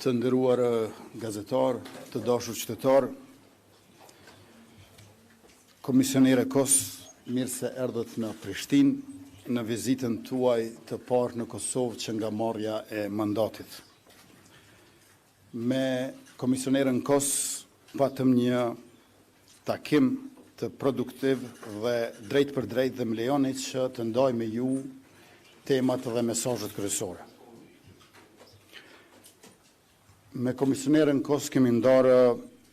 Të nderuar gazetar, të dashur qytetar, Komisionere Kos, mirë se erdhët në Prishtinë në vizitën tuaj të parë në Kosovë që nga marrja e mandatit. Me Komisionerën Kos patëm një takim të produktiv dhe drejt për drejt dhe më lejoni që të ndaj me ju temat dhe mesazhet kryesore. Me Komisionerën Kos kemi ndarë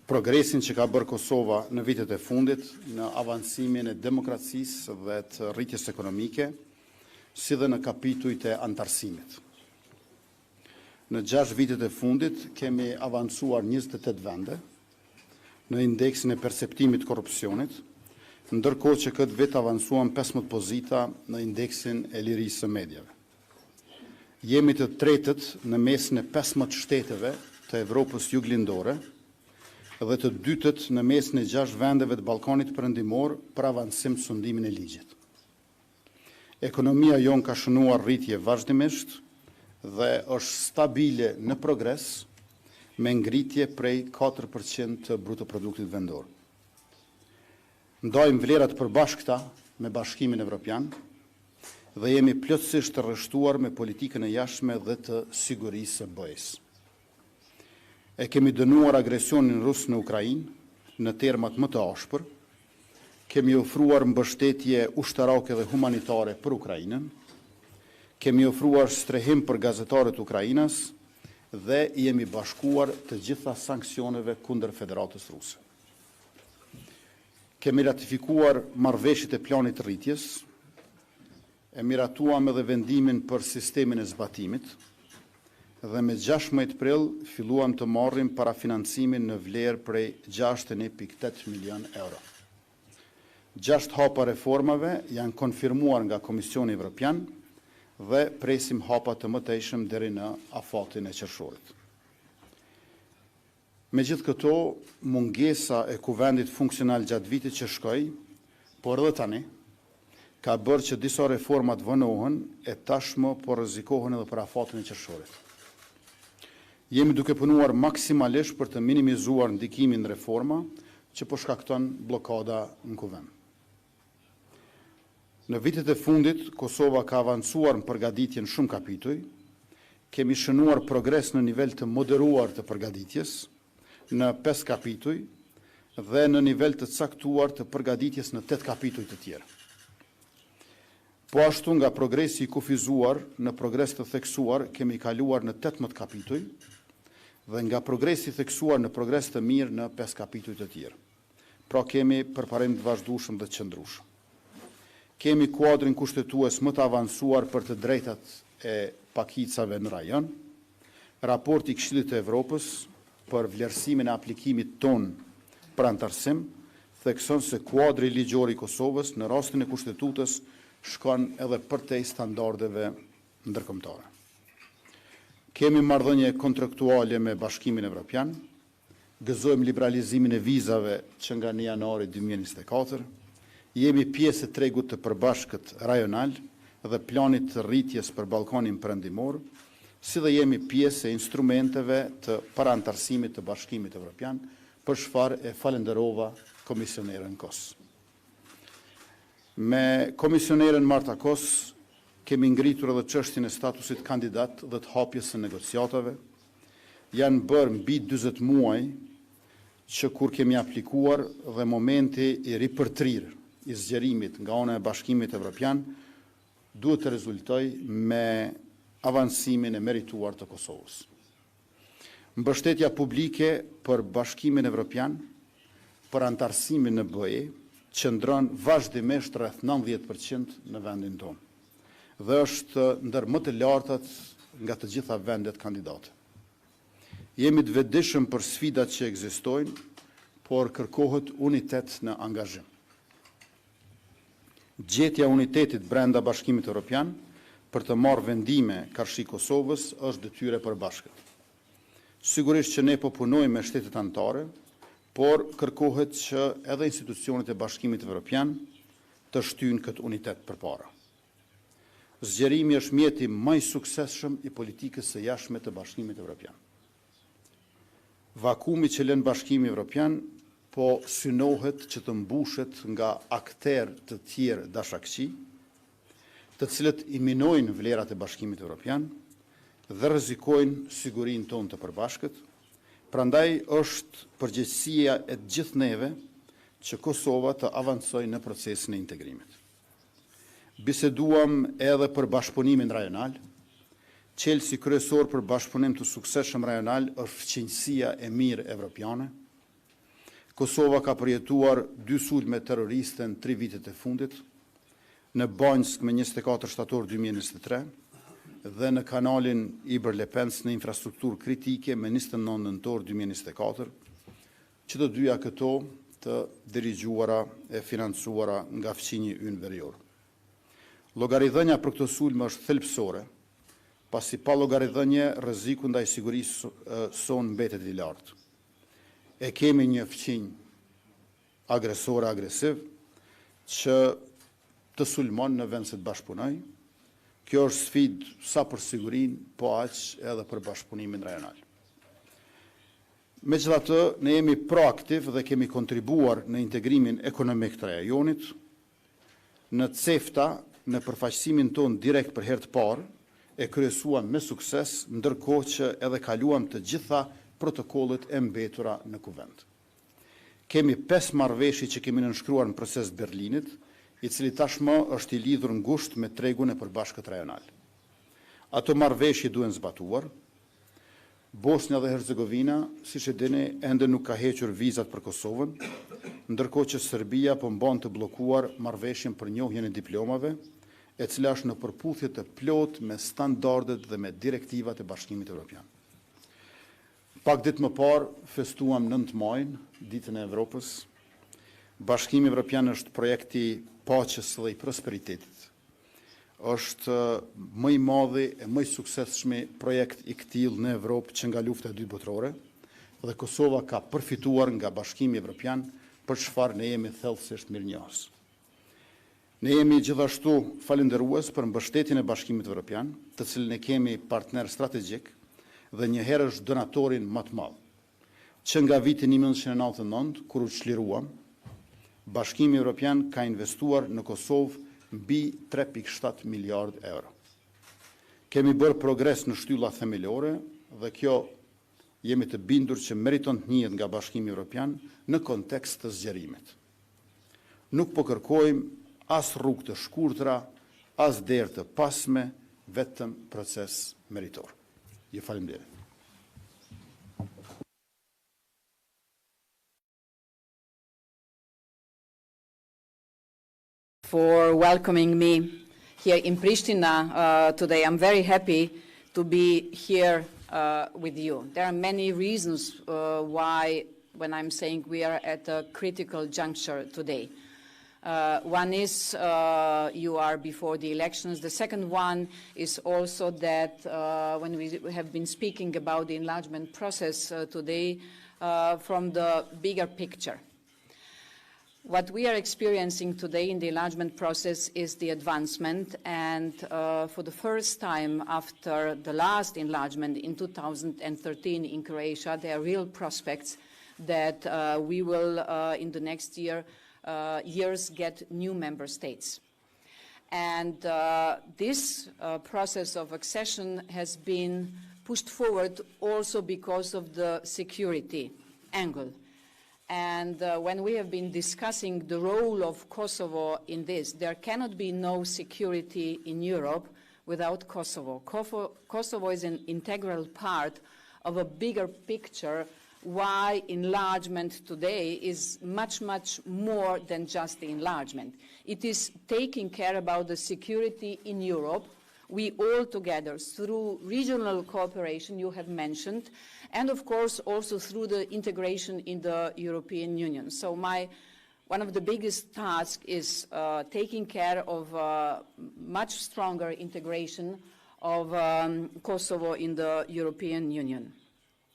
progresin që ka bërë Kosova në vitet e fundit në avancimin e demokracisë dhe të rritjes ekonomike, si dhe në kapitujt e antarësimit. Në 6 vitet e fundit kemi avancuar 28 vende në indeksin e perceptimit korrupsionit, ndërkohë që këtë vit avancuam 15 pozita në indeksin e lirisë së medjave. Jemi të tretët në mesin e 15 shteteve të Evropës juglindore dhe të dytët në mesin e 6 vendeve të Ballkanit Perëndimor për avancim të sundimin e ligjit. Ekonomia jon ka shënuar rritje vazhdimisht dhe është stabile në progres me ngritje prej 4% të brutoproduktit vendor. Ndajmë vlerat përbashkëta me Bashkimin Evropian dhe jemi plotësisht të rreshtuar me politikën e jashtme dhe të sigurisë së BE-s. E kemi dënuar agresionin rus në Ukrainë në termat më të ashpër, kemi ofruar mbështetje ushtarake dhe humanitare për Ukrainën, kemi ofruar strehim për gazetarët Ukrainas dhe jemi bashkuar të gjitha sanksioneve kundër Federatës Ruse. Kemi ratifikuar marrëveshjet e planit të rritjes, e miratuam edhe vendimin për sistemin e zbatimit, dhe me 16 prill filluam të marrim parafinancimin në vlerë prej 61.8 milion euro. 6 hapa reformave janë konfirmuar nga Komisioni Evropian dhe presim hapa të mëtejshëm deri në afatin e qershorit. Me gjithë këto, mungesa e kuvendit funksional gjatë vitit që shkoi, por edhe tani, ka bërë që disa reformat vënohen e tashmë po rrezikohen edhe për afatin e qershorit. Jemi duke punuar maksimalisht për të minimizuar ndikimin në reforma që po shkakton blokada në kuvend. Në vitet e fundit, Kosova ka avancuar në përgatitjen shumë kapituj, kemi shënuar progres në nivel të moderuar të përgatitjes, në 5 kapituj dhe në nivel të caktuar të përgatitjes në 8 kapituj të tjerë. Po ashtu nga progresi i kufizuar në progres të theksuar kemi kaluar në 18 kapituj dhe nga progresi theksuar në progres të mirë në 5 kapituj të tjerë. Pra kemi përparim të vazhdueshëm dhe të qëndrueshëm. Kemi kuadrin kushtetues më të avancuar për të drejtat e pakicave në rajon. Raporti i Këshillit të Evropës për vlerësimin e aplikimit ton për antarësim thekson se kuadri ligjor i Kosovës në rastin e kushtetutës shkon edhe përtej standardeve ndërkombëtare. Kemi marrëdhënie kontraktuale me Bashkimin Evropian, gëzojmë liberalizimin e vizave që nga 1 janari 2024, jemi pjesë e tregut të përbashkët rajonal dhe planit të rritjes për Ballkanin Perëndimor, si dhe jemi pjesë e instrumenteve të parantarësimit të Bashkimit Evropian, për çfarë e falenderova Komisionerën Kos. Me Komisionerën Marta Kos kemi ngritur edhe çështjen e statusit kandidat dhe të hapjes së negociatave. Janë bërë mbi 40 muaj që kur kemi aplikuar dhe momenti i ripërtrir i zgjerimit nga ana e Bashkimit Evropian duhet të rezultojë me avancimin e merituar të Kosovës. Mbështetja publike për Bashkimin Evropian për antarësimin në BE qëndron vazhdimisht rreth 90% në vendin tonë dhe është ndër më të lartat nga të gjitha vendet kandidate. Jemi të vetëdijshëm për sfidat që ekzistojnë, por kërkohet unitet në angazhim. Gjetja unitetit brenda Bashkimit Evropian për të marrë vendime karshi Kosovës është detyrë e përbashkët. Sigurisht që ne po punojmë me shtetet anëtare, por kërkohet që edhe institucionet e Bashkimit Evropian të shtyjnë këtë unitet përpara. Zgjerimi është mjeti më i suksesshëm i politikës së jashtme të Bashkimit Evropian. Vakumi që lën Bashkimi Evropian po synohet që të mbushet nga akter të tjerë dashakçi, të cilët i minojnë vlerat e Bashkimit Evropian dhe rrezikojnë sigurinë tonë të përbashkët. Prandaj është përgjegjësia e gjithë neve që Kosova të avancojë në procesin e integrimit. Biseduam edhe për bashkëpunimin rajonal. Çelësi kryesor për bashkëpunim të suksesshëm rajonal është fqinjësia e mirë evropiane. Kosova ka përjetuar 2 sulme terroriste në 3 vitet e fundit, në Banjsk me 24 shtator 2023 dhe në kanalin Iber-Lepens në infrastrukturë kritike me 29 nëntor 2024, që të dyja këto të dirigjuara e financuara nga fqinji ynë verior. Llogaridhënia për këtë sulm është thelbësore, pasi pa llogaridhënie rreziku ndaj sigurisë sonë mbetet i lartë. E kemi një fqinj agresor agresiv që të sulmon në vend se të bashkëpunoj. Kjo është sfidë sa për sigurinë, po aq edhe për bashkëpunimin rajonal. Megjithatë, ne jemi proaktiv dhe kemi kontribuar në integrimin ekonomik të rajonit, në CEFTA, në përfaqësimin tonë direkt për herë të parë, e kryesuam me sukses, ndërkohë që edhe kaluam të gjitha protokollet e mbetura në kuvend. Kemi 5 marrëveshje që kemi nënshkruar në proces Berlinit, i cili tashmë është i lidhur ngushtë me tregun e përbashkët rajonal. Ato marrëveshje duhen zbatuar. Bosnia dhe Hercegovina, siç e dini, ende nuk ka hequr vizat për Kosovën, ndërkohë që Serbia po mban të bllokuar marrëveshjen për njohjen e diplomave, e cila është në përputhje të plotë me standardet dhe me direktivat e Bashkimit Evropian. Pak ditë më parë festuam 9 majin, ditën e Evropës. Bashkimi Evropian është projekti paqes dhe i prosperitetit. Është më i madhi e më i suksesshëm projekt i këtillë në Evropë që nga lufta e dytë botërore, dhe Kosova ka përfituar nga Bashkimi Evropian, për çfarë ne jemi thellësisht mirënjohës. Ne jemi gjithashtu falënderues për mbështetjen e Bashkimit Evropian, të cilin e kemi partner strategjik dhe njëherë është donatorin më të madh. Që nga viti 1999, kur u çliruam, Bashkimi Evropian ka investuar në Kosovë mbi 3.7 miliard euro. Kemi bërë progres në shtylla themelore dhe kjo jemi të bindur që meriton të njihet nga Bashkimi Evropian në kontekst të zgjerimit. Nuk po kërkojmë as rrugë të shkurtra, as derë të pasme, vetëm proces meritor. Ju faleminderit. For welcoming me here in Pristina today. I'm very happy to be here with you. There are many reasons why, when I'm saying we are at a critical juncture today. One is you are before the elections. The second one is also that when we have been speaking about the enlargement process today from the bigger picture. What we are experiencing today in the enlargement process is the advancement, and for the first time after the last enlargement in 2013 in Croatia, there are real prospects that we will in the next years get new member states. And this process of accession has been pushed forward also because of the security angle. And when we have been discussing the role of Kosovo in this, there cannot be no security in Europe without Kosovo. Kosovo is an integral part of a bigger picture why enlargement today is much, much more than just the enlargement. It is taking care about the security in Europe, we all together, through regional cooperation you have mentioned, and of course also through the integration in the European Union. So one of the biggest tasks is taking care of much stronger integration of Kosovo in the European Union.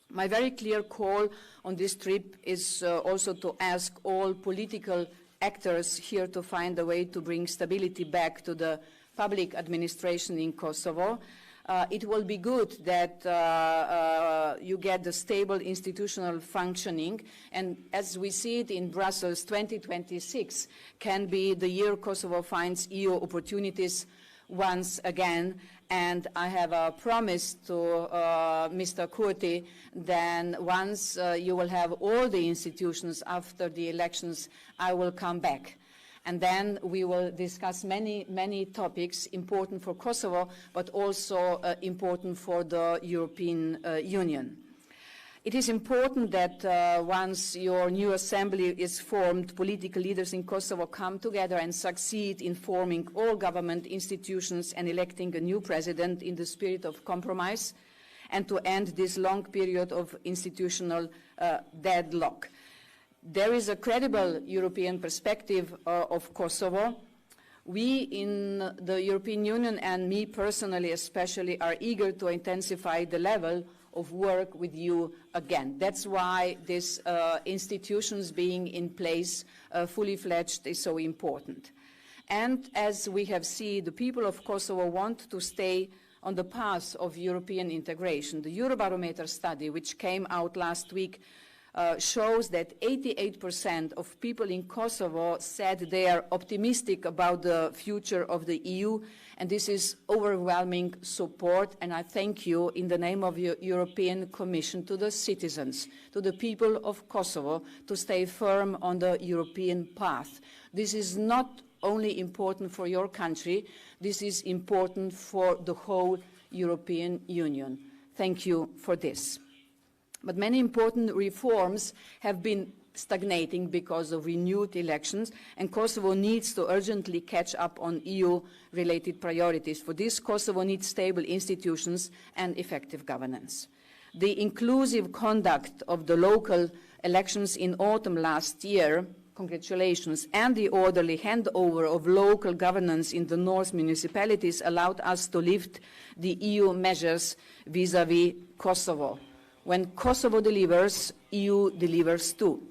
My very clear call on this trip is also to ask all political actors here to find a way to bring stability back to the public administration in Kosovo. It will be good that you get the stable institutional functioning, and as we see it in Brussels, 2026 can be the year Kosovo finds EU opportunities once again, and I have a promise to Mr. Kurti, then once you will have all the institutions after the elections, I will come back. And then we will discuss many topics important for Kosovo, but also important for the European Union. It is important that once your new assembly is formed, political leaders in Kosovo come together and succeed in forming all government institutions and electing a new president in the spirit of compromise, and to end this long period of institutional deadlock. There is a credible European perspective of Kosovo. We in the European Union, and me personally especially, are eager to intensify the level of work with you again. That's why these institutions being in place, fully fledged, is so important. And as we have seen, the people of Kosovo want to stay on the path of European integration. The Eurobarometer study, which came out last week, shows that 88% of people in Kosovo said they are optimistic about the future of the EU, and this is overwhelming support, and I thank you in the name of the European Commission to the citizens, to the people of Kosovo, to stay firm on the European path. This is not only important for your country, this is important for the whole European Union. Thank you for this. But many important reforms have been stagnating because of renewed elections, and Kosovo needs to urgently catch up on EU-related priorities. For this, Kosovo needs stable institutions and effective governance. The inclusive conduct of the local elections in autumn last year, congratulations, and the orderly handover of local governance in the North municipalities allowed us to lift the EU measures vis-à-vis Kosovo. When Kosovo delivers, EU delivers too.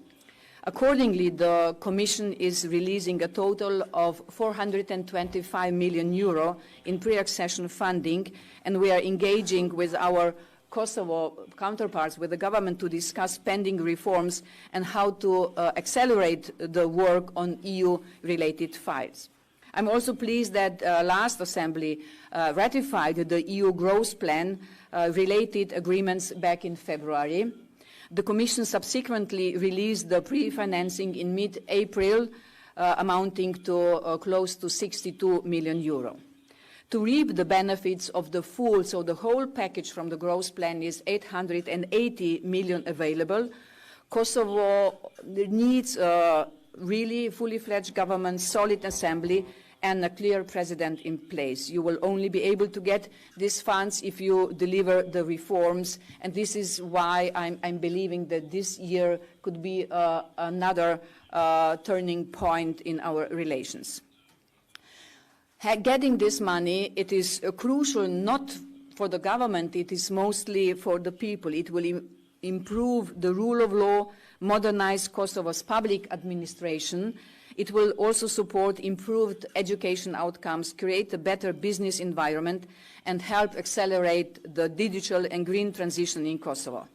Accordingly, the Commission is releasing a total of 425 million euro in pre-accession funding, and we are engaging with our Kosovo counterparts, with the government, to discuss pending reforms and how to accelerate the work on EU-related files. I'm also pleased that last Assembly ratified the EU growth plan related agreements back in February. The Commission subsequently released the pre-financing in mid-April, amounting to close to 62 million euro. To reap the benefits of the full, so the whole package from the growth plan is 880 million available. Kosovo needs a really fully fledged government, solid assembly, and a clear president in place. You will only be able to get these funds if you deliver the reforms, and this is why I'm believing that this year could be another turning point in our relations. Getting this money, it is crucial not for the government, it is mostly for the people. It will improve the rule of law, modernize Kosovo's public administration. It will also support improved education outcomes, create a better business environment, and help accelerate the digital and green transition in Kosovo.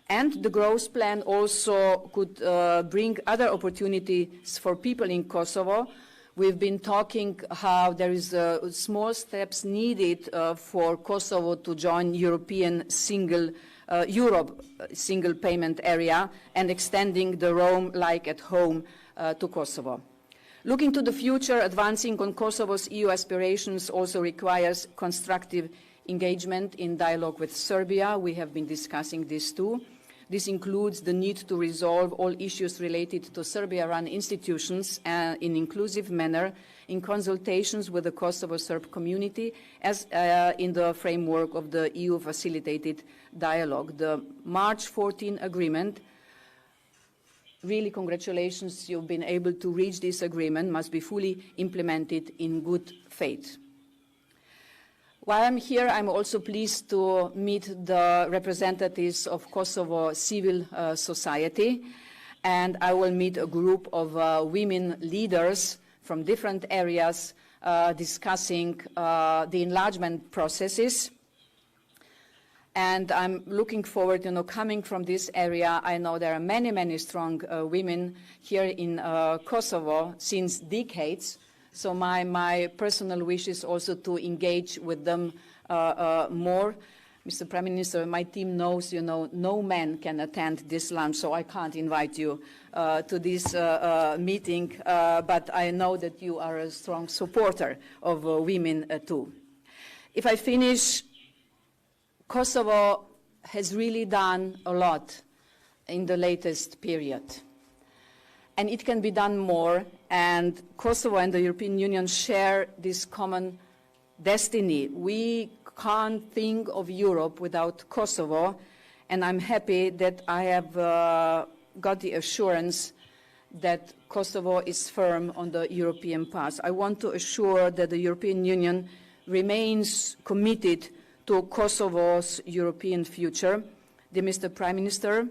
And the growth plan also could bring other opportunities for people in Kosovo. We've been talking how there is small steps needed for Kosovo to join European single payment area and extending the Rome like at home to Kosovo. Looking to the future, advancing on Kosovo's EU aspirations also requires constructive engagement in dialogue with Serbia. We have been discussing this too. This includes the need to resolve all issues related to Serbia-run institutions in an inclusive manner in consultations with the Kosovo Serb community as in the framework of the EU-facilitated dialogue. The March 14 agreement, really congratulations, you've been able to reach this agreement, must be fully implemented in good faith. While I'm here, I'm also pleased to meet the representatives of Kosovo civil society, and I will meet a group of women leaders from different areas discussing the enlargement processes. And I'm looking forward, coming from this area, I know there are many, many strong women here in Kosovo since decades. So my personal wish is also to engage with them more. Mr. Prime Minister, my team knows, no man can attend this lunch, so I can't invite you to this meeting, but I know that you are a strong supporter of women too. If I finish, Kosovo has really done a lot in the latest period. And it can be done more, and Kosovo and the European Union share this common destiny. We can't think of Europe without Kosovo, and I'm happy that I have got the assurance that Kosovo is firm on the European path. I want to assure that the European Union remains committed to Kosovo's European future. Dear Mr. Prime Minister,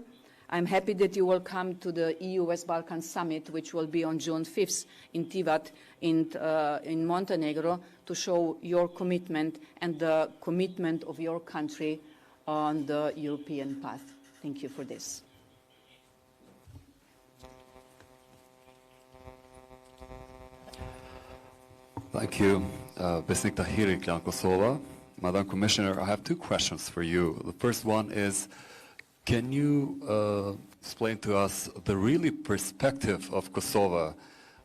I'm happy that you will come to the EU West Balkan Summit, which will be on June 5th in Tivat in Montenegro, to show your commitment and the commitment of your country on the European path. Thank you for this. Thank you, Besnik Tahiri, Klan Kosova. Madam Commissioner, I have two questions for you. The first one is, can you explain to us the really perspective of Kosovo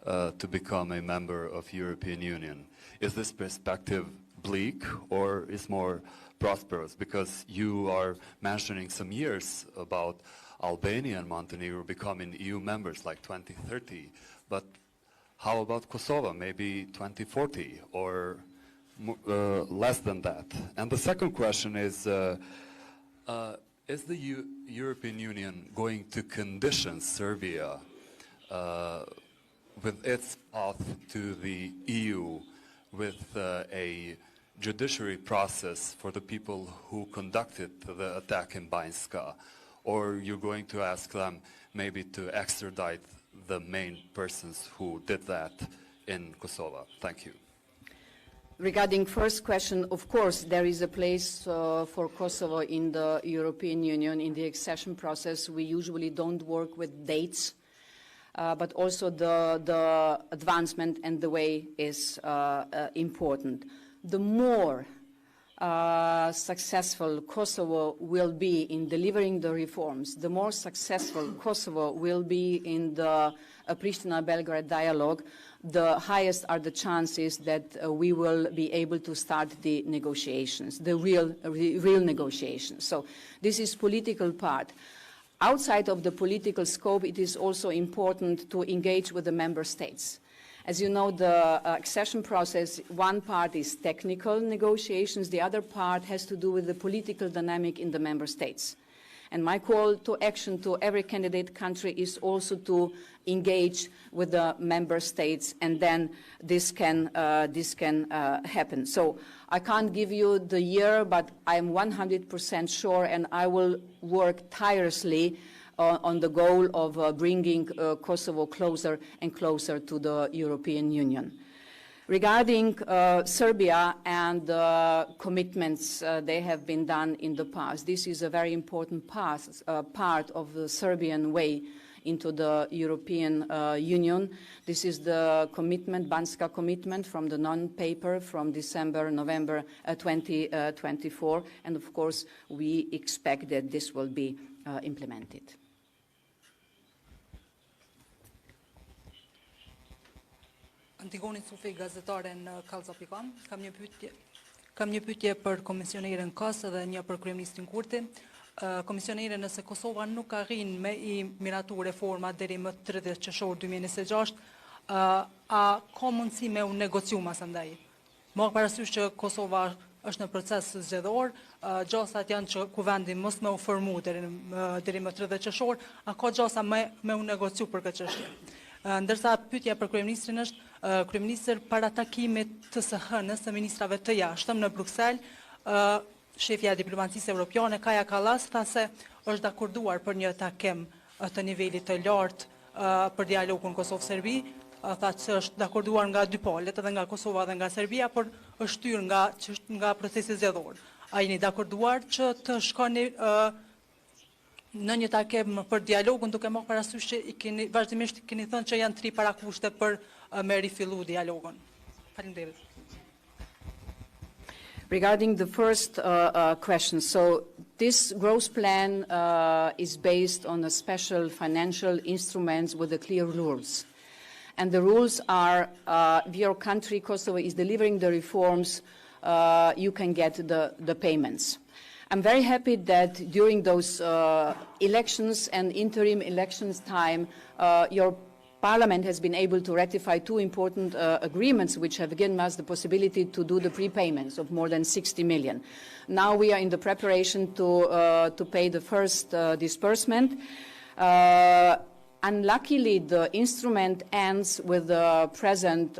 to become a member of European Union? Is this perspective bleak or is more prosperous? Because you are mentioning some years about Albania and Montenegro becoming EU members like 2030, but how about Kosovo, maybe 2040 or less than that? And the second question is the European Union going to condition Serbia with its path to the EU with a judiciary process for the people who conducted the attack in Banjska? Or you're going to ask them maybe to extradite the main persons who did that in Kosovo? Thank you. Regarding first question, of course, there is a place for Kosovo in the European Union. In the accession process, we usually don't work with dates, but also the advancement and the way is important. The more successful Kosovo will be in delivering the reforms, the more successful Kosovo will be in the Pristina-Belgrade dialogue, the highest are the chances that we will be able to start the negotiations, the real negotiations. So this is political part. Outside of the political scope, it is also important to engage with the member states. As you know, the accession process, one part is technical negotiations, the other part has to do with the political dynamic in the member states. And my call to action to every candidate country is also to engage with the member states, and then this can happen. So I can't give you the year, but I'm 100% sure, and I will work tirelessly on the goal of bringing Kosovo closer and closer to the European Union. Regarding Serbia and the commitments they have been done in the past, this is a very important part of the Serbian way into the European Union. This is the commitment, Banjska commitment, from the non-paper from November 2024, and of course we expect that this will be implemented. Antigoni Sufi, gazetare në Kallzapikon. Kam një pyetje për komisionerin Kos dhe një për kryeministrin Kurti. Komisionere, nëse Kosova nuk arrin me I miratu reforma deri më 30 qershor 2026, a ka mundësi me u negociu mas andaj? Më parasysh që Kosova është në proces zgjedhor, gjasat janë që kuvendi mos me u formu deri më 30 qershor, a ka gjasa me u negociu për këtë çështje? Ndërsa pyetja për kryeministrin është, kryeministër, para takimit të SH-nës së ministrave të jashtëm në Bruksel, shefja e diplomacisë evropiane Kaja Kallas tha se është dakorduar për një takim të nivelit të lartë për dialogun Kosovë-Serbi, tha se është dakorduar nga dy palët, edhe nga Kosova dhe nga Serbia, por është shtyr nga procesi zgjedhor. A jeni dakorduar që të shkoni në një takim për dialogun, duke marrë parasysh që vazhdimisht keni thënë që janë 3 parakushte për me rifillu dialogun. Faleminderit. Regarding the first question, so this growth plan is based on a special financial instruments with the clear rules. And the rules are, if your country, Kosovo, is delivering the reforms, you can get the payments. I'm very happy that during those elections and interim elections time, your Parliament has been able to ratify 2 important agreements which have given us the possibility to do the prepayments of more than 60 million. Now we are in the preparation to pay the first disbursement. Unluckily, the instrument ends with the present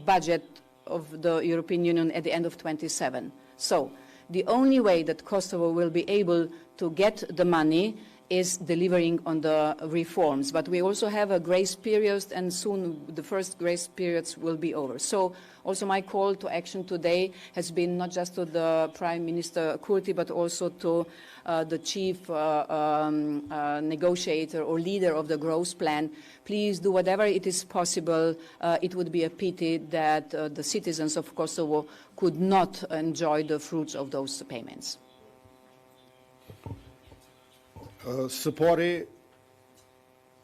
budget of the European Union at the end of 27. So the only way that Kosovo will be able to get the money is delivering on the reforms. But we also have a grace period, and soon the first grace periods will be over. So also my call to action today has been not just to the Prime Minister Kurti, but also to the chief negotiator or leader of the growth plan. Please do whatever it is possible. It would be a pity that the citizens of Kosovo could not enjoy the fruits of those payments. Së pari,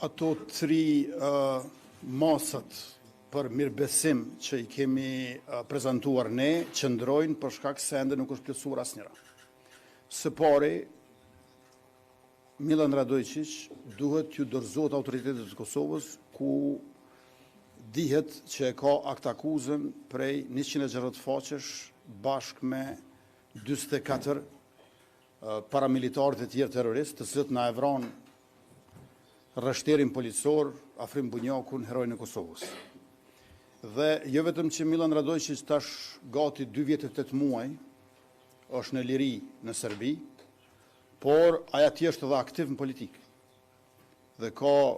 ato 3 masat për mirëbesim që I kemi prezentuar ne, qëndrojnë për shkak se ende nuk është plotësuar asnjëra. Së pari, Milan Radojčić duhet t'ju dorëzohet autoritetet të Kosovës, ku dihet që e ka aktakuzën prej 160 faqesh bashkë me 44 paramilitarët e tjerë terroristë, të cilët na e vranë rrështerin policor Afrim Bunjakun, herojin e Kosovës. Dhe jo vetëm që Milan Radojčić tash gati 2 vjet e 8 muaj është në liri në Serbi, por aja tje është edhe aktiv në politikë. Dhe ka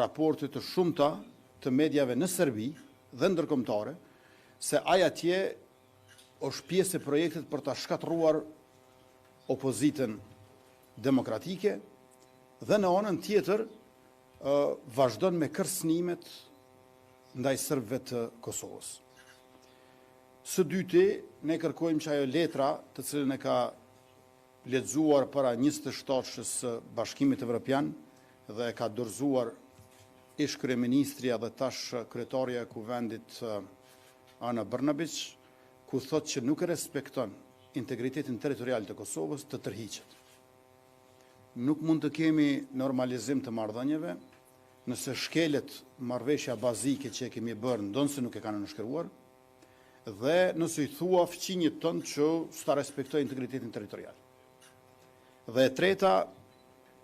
raporte të shumta të medjave në Serbi dhe ndërkombëtare se aja tje është pjesë e projektit për ta shkatruar opozitën demokratike dhe në anën tjetër vazhdon me kërcënimet ndaj serbëve të Kosovës. Së dyti, ne kërkojmë që ajo letra të cilën e ka lexuar para 27-shës së Bashkimit Evropian dhe e ka dorëzuar ish kryeministria dhe tash kryetaria e kuvendit Ana Brnabić, ku thotë që nuk e respekton integritetin territorial të Kosovës, të tërhiqet. Nuk mund të kemi normalizim të marrëdhënieve nëse shkelet marrëveshja bazike që e kemi bërë ndonë se nuk e kanë nënshkruar, dhe nëse I thua fqinjit tënë që s'ta respektoj integritetin territorial. Dhe e treta,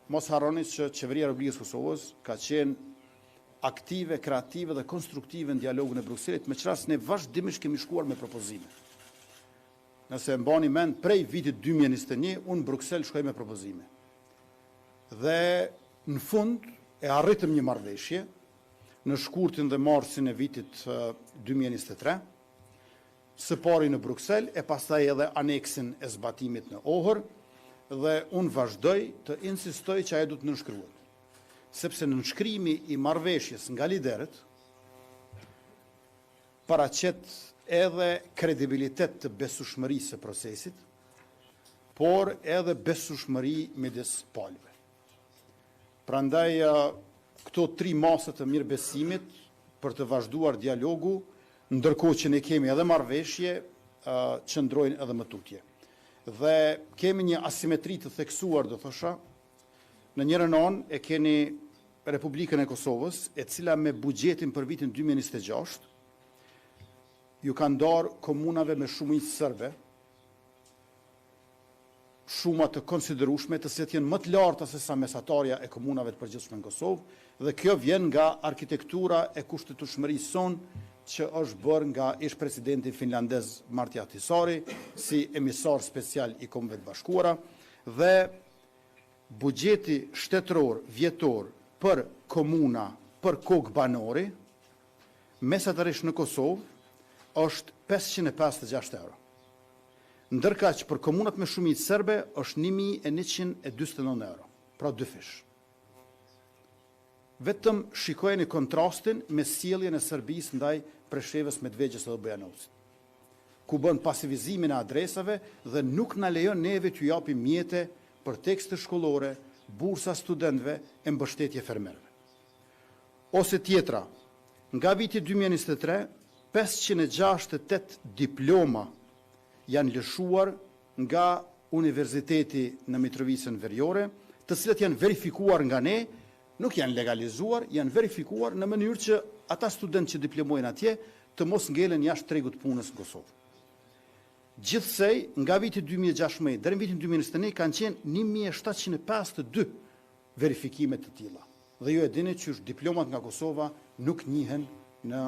mos harroni që Qeveria e Republikës Kosovës ka qenë aktive, kreative dhe konstruktive në dialogun e Brukselit, me qëra ne vazhdimisht kemi shkuar me propozime. Nëse mbani mend, prej vitit 2021, unë Bruksel shkoj me propozime. Dhe në fund e arritëm një marrëveshje në shkurtin dhe marsin e vitit 2023, së pari në Bruksel e pastaj edhe aneksin e zbatimit në Ohër, dhe unë vazhdoj të insistoj që ajo du të nënshkruhet. Sepse nënshkrimi I marrëveshjes nga liderët paraqet edhe kredibilitet të besueshmërisë së procesit, por edhe besueshmëri midis palëve. Prandaj këto 3 masa të mirëbesimit për të vazhduar dialogu, ndërkohë që ne kemi edhe marrëveshje, qëndrojnë edhe më tutje. Dhe kemi një asimetri të theksuar, do thosha, në njërën anë e keni Republikën e Kosovës, e cila me buxhetin për vitin 2026 ju kanë ndarë komunave me shumicë serbe, shuma të konsiderueshme, të cilat janë më të larta se sa mesatarja e komunave të përgjithshme në Kosovë, dhe kjo vjen nga arkitektura e kushtetueshmërisë sonë që është bërë nga ish presidenti finlandez Marti Ahtisaari si emisar special I Kombeve të Bashkuara, dhe buxheti shtetëror vjetor për komuna, për kokë banori, mesatarisht në Kosovë, është 556 euro. ndërkaq për komunat me shumicë serbe është 1.149 euro, pra 2 fish. Vetëm shikojeni kontrastin me sjelljen e Serbisë ndaj Preshevës, Medvegjës dhe Bujanovcit, ku bën pasivizimin e adresave dhe nuk na lejon neve t'ju japim mjete për tekste shkollore, bursa studentëve e mbështetje fermerëve. Ose tjetra, nga viti 2023, 568 diploma janë lëshuar nga Universiteti në Mitrovicën Veriore, të cilat janë verifikuar nga ne, nuk janë legalizuar, janë verifikuar në mënyrë që ata studentë që diplomojnë atje të mos ngelen jashtë tregut punës në Kosovë. Gjithsej, nga viti 2016 deri në vitin 2021 kanë qenë 1752 verifikime të tilla. Dhe ju e dini që diplomat nga Kosova nuk njihen në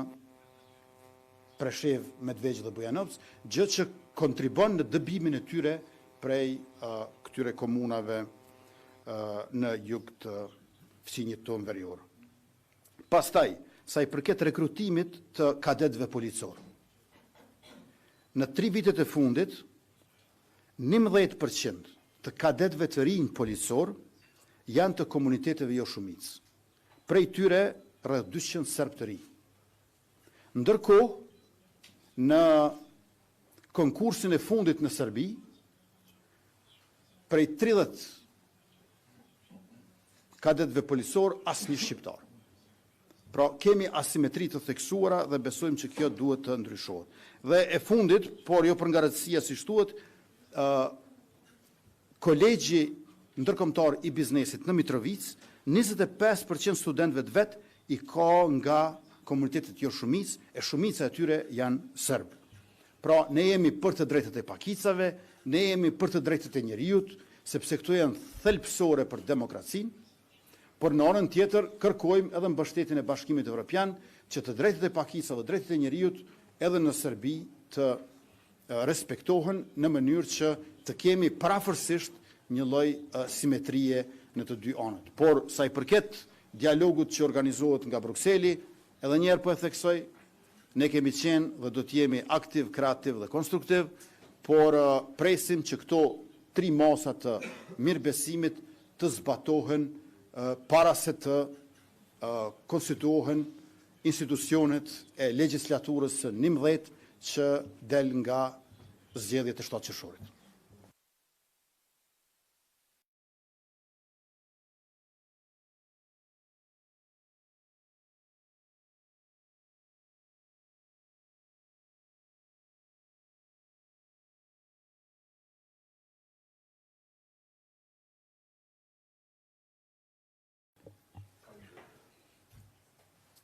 Preshevë, Medvegjë dhe Bujanovc, gjë që kontribon në dëbimin e tyre prej këtyre komunave në jug të fësinjit tonë verior. Pastaj, sa i përket rekrutimit të kadetëve policor. Në 3 vitet e fundit, 11% të kadetëve të rinj policor janë të komuniteteve jo shumicë. Prej tyre rreth 200 serb të rinj. Ndërkohë, në konkursin e fundit në Serbi, prej 30 kadetëve policor, asnjë shqiptar. Pra, kemi asimetri të theksuara dhe besojmë që kjo duhet të ndryshohet. Dhe e fundit, por jo për ngarëtësia si shtuhet, Kolegji Ndërkombëtar i Biznesit në Mitrovic, 25% studentëve të vet i ka nga komunitetet jo shumicë, e shumica e tyre janë serbë. Pra, ne jemi për të drejtët e pakicave, ne jemi për të drejtët e njerëzit, sepse këto janë thelbësore për demokracinë, por në anën tjetër kërkojmë edhe mbështetjen e Bashkimit Evropian që të drejtët e pakicave dhe drejtët e njerëzit edhe në Serbi të respektohen në mënyrë që të kemi parafërsisht një lloj simetrie në të dy anët. Por sa i përket dialogut që organizohet nga Brukseli, edhe njerë po e theksoj, ne kemi qenë dhe do të jemi aktiv, kreativ dhe konstruktiv, por presim që këto 3 masa të mirëbesimit të zbatohen para se të konstituohen institucionet e legjislaturës së 11 që del nga zgjedhjet e 7 qershorit.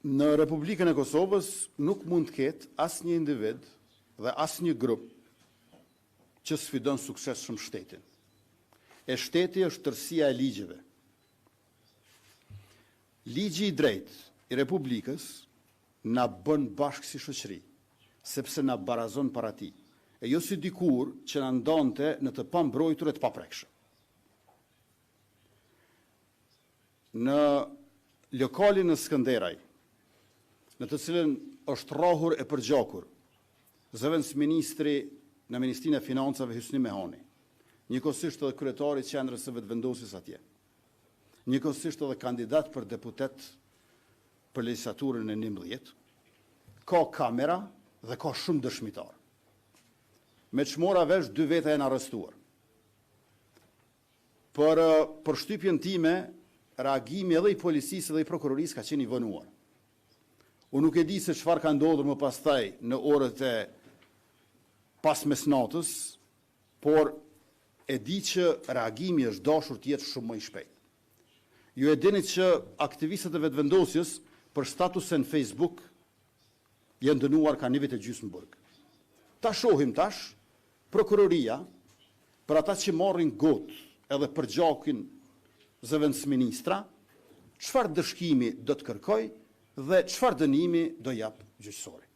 Në Republikën e Kosovës nuk mund të ketë asnjë individ dhe asnjë grup që sfidon suksesshëm shtetin. E shteti është tërësia e ligjeve. Ligji i drejtë i Republikës na bën bashkë si shoqëri, sepse na barazon para tij, e jo si dikur që na ndonte në të pambrojtur e të paprekshëm. Në lokalin në Skënderaj, në të cilën është rrohur e përgjakur zëvendës ministri në Ministrinë e Financave Hysni Mehani, njëkohësisht edhe kryetari i qendrës së vetëvendosjes atje, njëkohësisht edhe kandidat për deputet për legjislaturën e 11, ka kamera dhe ka shumë dëshmitar. Me çmora vesh 2 veta janë arrestuar. Për përshtypjen time, reagimi edhe i policisë edhe i prokurorisë ka qenë i vënuar. Unë nuk e di se çfarë ka ndodhur më pastaj në orët e pas mesnatës, por e di që reagimi është dashur të jetë shumë më i shpejtë. Ju e dini që aktivistët e vetëvendosjes për statusen Facebook janë dënuar ka 1 vit e gjysmë në burg. Ta shohim tash prokuroria për ata që marrin gotë edhe për gjakin zëvendës ministra, çfarë dëshkimi do të kërkoj dhe çfarë dënimi do jap gjyqësori.